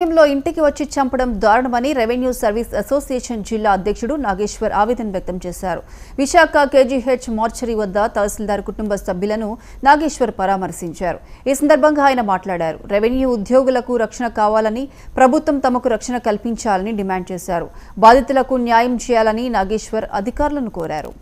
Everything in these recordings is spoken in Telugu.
లో ఇంటికి వచ్చి చంపడం దారుణమని రెవెన్యూ సర్వీస్ అసోసియేషన్ జిల్లా అధ్యక్షుడు నాగేశ్వర్ ఆవేదన వ్యక్తం చేశారు. విశాఖ కేజీహెచ్ మార్చరీ వద్ద తహసీల్దార్ కుటుంబ సభ్యులను నాగేశ్వర్ పరామర్శించారు. ఈ సందర్భంగా ఆయన మాట్లాడారు. రెవెన్యూ ఉద్యోగులకు రక్షణ కావాలని, ప్రభుత్వం తమకు రక్షణ కల్పించాలని డిమాండ్ చేశారు. బాధితులకు న్యాయం చేయాలని నాగేశ్వర్ అధికారులను కోరారు.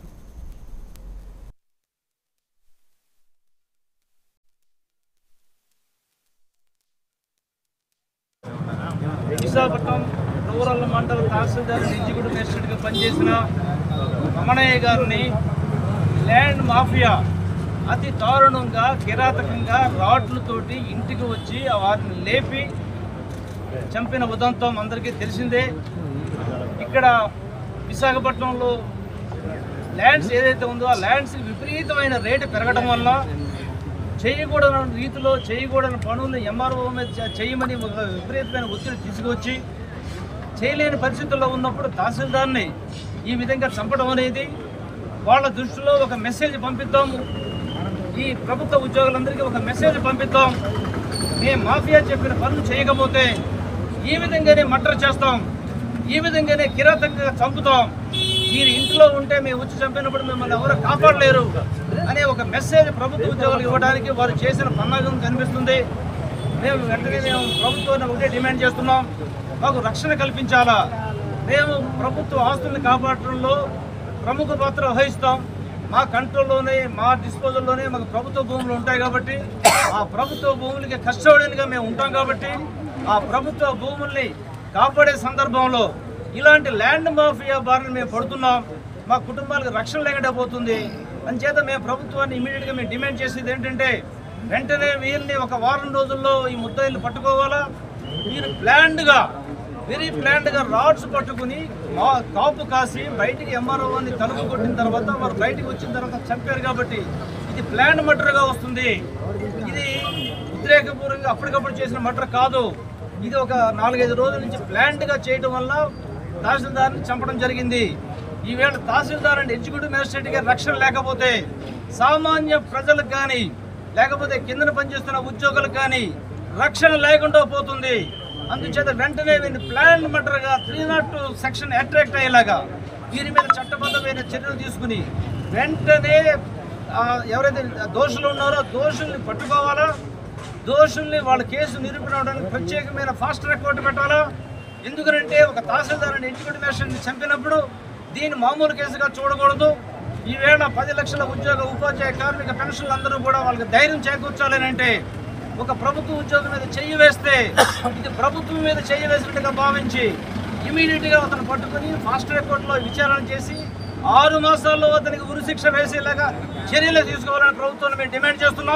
విశాఖపట్నం రూరల్ మండల తహసీల్దార్ ఎగ్జిక్యూటివ్ మేజిస్ట్రేట్గా పనిచేసిన రమణయ్య గారిని ల్యాండ్ మాఫియా అతి దారుణంగా కిరాతకంగా రాడ్లతోటి ఇంటికి వచ్చి వారిని లేపి చంపిన ఉదంతం అందరికీ తెలిసిందే. ఇక్కడ విశాఖపట్నంలో ల్యాండ్స్ ఏదైతే ఉందో ఆ ల్యాండ్స్కి విపరీతమైన రేటు పెరగడం వల్ల చేయకూడని రీతిలో చేయకూడని పనులు ఎంఆర్ఓ మీద చేయమని ఒక విపరీతమైన ఒత్తిడి తీసుకువచ్చి చేయలేని పరిస్థితుల్లో ఉన్నప్పుడు తహసీల్దార్ని ఈ విధంగా చంపడం అనేది వాళ్ళ దృష్టిలో ఒక మెసేజ్ పంపిద్దాము. ఈ ప్రభుత్వ ఉద్యోగులందరికీ ఒక మెసేజ్ పంపిద్దాం. మేము మాఫియా చెప్పిన పనులు చేయకపోతే ఈ విధంగానే మర్డర్ చేస్తాం, ఈ విధంగానే కిరాతకంగా చంపుతాం, మీరు ఇంట్లో ఉంటే మేము వచ్చి చంపినప్పుడు మిమ్మల్ని ఎవరు కాపాడలేరు అనే ఒక మెసేజ్ ప్రభుత్వ ఉద్యోగులకు ఇవ్వడానికి వారు చేసిన పన్నాగం కనిపిస్తుంది. మేము వెంటనే ప్రభుత్వాన్ని ఒకటే డిమాండ్ చేస్తున్నాం, మాకు రక్షణ కల్పించాలా. మేము ప్రభుత్వ ఆస్తుల్ని కాపాడటంలో ప్రముఖ పాత్ర వహిస్తాం. మా కంట్రోల్లోనే మా డిస్పోజల్లోనే మాకు ప్రభుత్వ భూములు ఉంటాయి కాబట్టి ఆ ప్రభుత్వ భూములకి కస్టోడియన్గా మేము ఉంటాం కాబట్టి ఆ ప్రభుత్వ భూముల్ని కాపాడే సందర్భంలో ఇలాంటి ల్యాండ్ మాఫియా బారిన మేము పడుతున్నాం. మా కుటుంబాలకు రక్షణ లేకుండా పోతుంది. అందుచేత మేము ప్రభుత్వాన్ని ఇమీడియట్గా మేము డిమాండ్ చేసేది ఏంటంటే వెంటనే వీళ్ళని ఒక వారం రోజుల్లో ఈ ముద్దాయిల్ని పట్టుకోవాలా. మీరు వెరీ ప్లాన్డ్గా రాడ్స్ పట్టుకుని కాపు కాసి బయటికి ఎంఆర్ఓని తలుపు కొట్టిన తర్వాత వారు బయటికి వచ్చిన తర్వాత చంపారు కాబట్టి ఇది ప్లాన్ మర్డర్గా వస్తుంది. ఇది ఉద్రేకపూర్వకంగా అప్పటికప్పుడు చేసిన మర్డర్ కాదు. ఇది ఒక 4-5 రోజుల నుంచి ప్లాన్డ్గా చేయడం వల్ల తహసీల్దార్ని చంపడం జరిగింది. ఈవేళ తహసీల్దార్ అండ్ ఎగ్జిక్యూటివ్ మేజిస్ట్రేట్గా రక్షణ లేకపోతే సామాన్య ప్రజలకు కానీ లేకపోతే కిందన పనిచేస్తున్న ఉద్యోగులకు కానీ రక్షణ లేకుండా పోతుంది. అందుచేత వెంటనే వీరిని ప్లాన్ మర్డర్గా 302 సెక్షన్ అట్రాక్ట్ అయ్యేలాగా వీరి మీద చట్టబద్ధమైన చర్యలు తీసుకుని వెంటనే ఎవరైతే దోషులు ఉన్నారో దోషుల్ని పట్టుకోవాలా. దోషుల్ని వాళ్ళ కేసు నిరూపణడానికి ప్రత్యేకమైన ఫాస్ట్ ట్రాక్ కోర్టు పెట్టాలా. ఎందుకంటే ఒక తహసీల్దార్ అండ్ ఎగ్జిక్యూటివ్ మేజిస్ట్రేట్ని చంపినప్పుడు దీన్ని మామూలు కేసుగా చూడకూడదు. ఈవేళ 10 లక్షల ఉద్యోగ ఉపాధ్యాయ కార్మిక పెన్షన్లు అందరూ కూడా వాళ్ళకి ధైర్యం చేకూర్చాలని అంటే ఒక ప్రభుత్వ ఉద్యోగం మీద చెయ్యి వేస్తే ఇది ప్రభుత్వం మీద చెయ్యి వేసినట్టుగా భావించి ఇమీడియట్గా అతను పట్టుకుని ఫాస్ట్ ట్రాక్ కోర్టులో విచారణ చేసి 6 మాసాల్లో అతనికి ఉరిశిక్ష వేసేలాగా చర్యలు తీసుకోవాలని ప్రభుత్వాన్ని మేము డిమాండ్ చేస్తున్నాం.